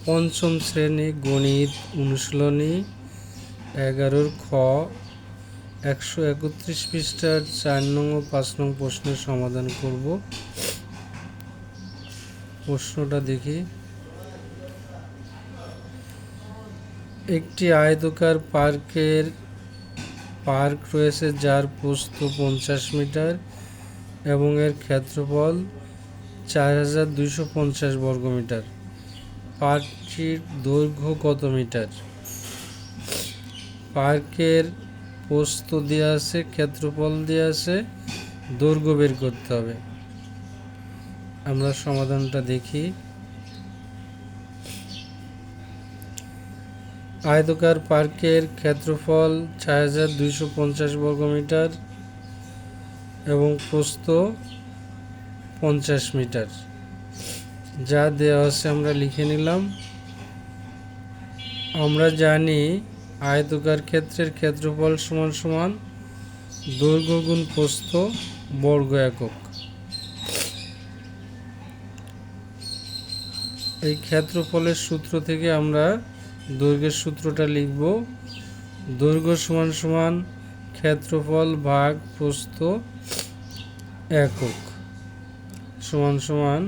পঞ্চম শ্রেণী গণিত অনুশীলনী 11 খ 131 পৃষ্ঠার 4 নং ও 5 নং প্রশ্নের সমাধান করব। প্রশ্নটা দেখি। একটি আয়তাকার পার্ক রয়েছে যার প্রস্থ 50 মিটার এবং এর ক্ষেত্রফল 4250 বর্গমিটার। পার্কটির দৈর্ঘ্য কত মিটার? পার্কের প্রস্থ দেওয়া আছে, ক্ষেত্রফল দেওয়া আছে, দৈর্ঘ্য বের করতে হবে। আমরা সমাধানটা দেখি। আয়তাকার পার্কের ক্ষেত্রফল 4250 বর্গমিটার এবং প্রস্থ 50 মিটার। যা দেওয়া আছে আমরা লিখে নিলাম। আমরা জানি আয়তাকার ক্ষেত্রের ক্ষেত্রফল সমান সমান দৈর্ঘ্য গুণ প্রস্থ বর্গ একক। এই ক্ষেত্রফলের সূত্র থেকে আমরা দৈর্ঘ্যের সূত্রটা লিখব। দৈর্ঘ্য সমান সমান ক্ষেত্রফল ভাগ প্রস্থ একক সমান সমান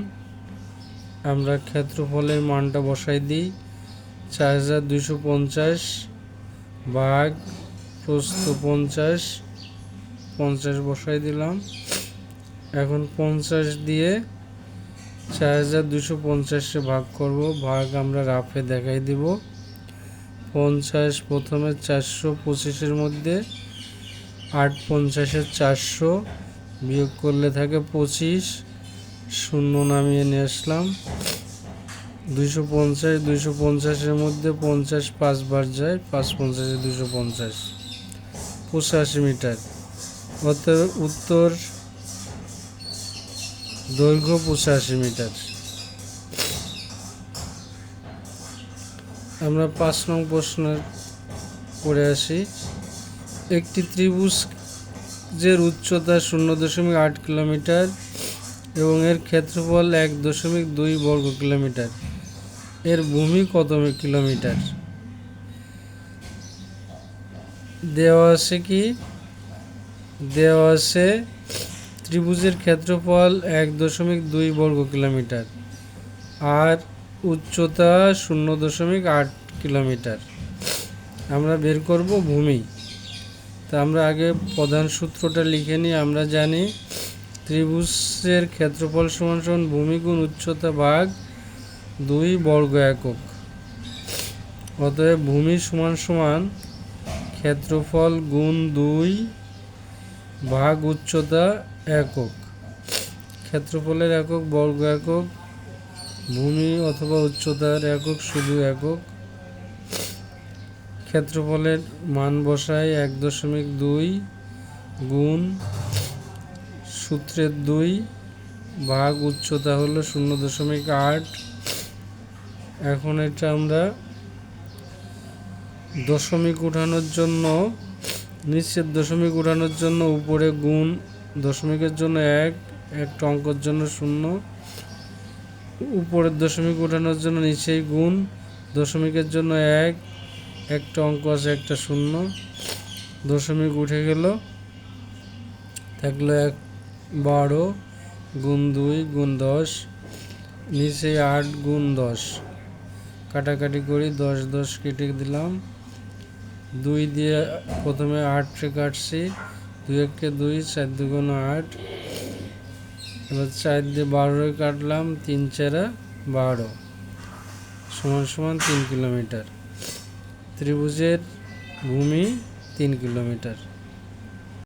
আমরা ক্ষেত্রফলের মানটা বসাই দিই। 4250 ভাগ প্রস্থ 50 বসাই দিলাম। এখন 50 দিয়ে 4250 ভাগ করব। ভাগ আমরা রাফে দেখাই দিব। 50 প্রথমে 425-এর মধ্যে 8 400 বিয়োগ করলে থাকে 25, শূন্য নামিয়ে নিয়ে আসলাম। 250-250-এর মধ্যে 50 5 বার যায়, 5 50 250, 85 মিটার। উত্তর দৈর্ঘ্য 85 মিটার। আমরা 5 নং প্রশ্ন করে আসি। একটি ত্রিভুজের উচ্চতা 0.8 কিলোমিটার এবং এর ক্ষেত্রফল 1.2 বর্গ কিলোমিটার। এর ভূমি কত কিলোমিটার? দেওয়া আছে কি? দেওয়া আছে ত্রিভুজের ক্ষেত্রফল 1.2 বর্গ কিলোমিটার আর উচ্চতা 0.8 কিলোমিটার। আমরা বের করব ভূমি। তা আমরা আগে প্রধান সূত্রটা লিখে নিই। আমরা জানি ত্রিভুজের ক্ষেত্রফল সমান সমান ভূমি গুণ উচ্চতা ভাগ 2 বর্গ একক। অতএব ভূমি সমান সমান ক্ষেত্রফল গুণ 2 ভাগ উচ্চতা একক। ক্ষেত্রফলের একক বর্গ একক, ভূমি অথবা উচ্চতার একক শুধু একক। ক্ষেত্রফলের মান বসাই 1.2 গুণ সূত্রের 2 ভাগ উচ্চতা হলো 0.8। এখন এটা আমরা দশমিক উঠানোর জন্য, নিচের দশমিক উঠানোর জন্য উপরে গুণ, দশমিকের জন্য 1, একটা অঙ্কের জন্য 0, উপরের দশমিক উঠানোর জন্য নিচেই গুণ, দশমিকের জন্য 1, একটা অঙ্ক আছে একটা 0, দশমিক উঠে গেল, থাকলো 12 গুণ 2 গুণ 10, নিচে 8 গুণ 10, কাটাকাটি করি, 10 10 কেটে দিলাম। 2 দিয়ে প্রথমে 8 কাটছি, 2 1 2, 4 2 8, এবার 4 দিয়ে 12 কাটলাম, 3 4 12 সমান সমান 3 কিলোমিটার। ত্রিভুজের ভূমি 3 কিলোমিটার।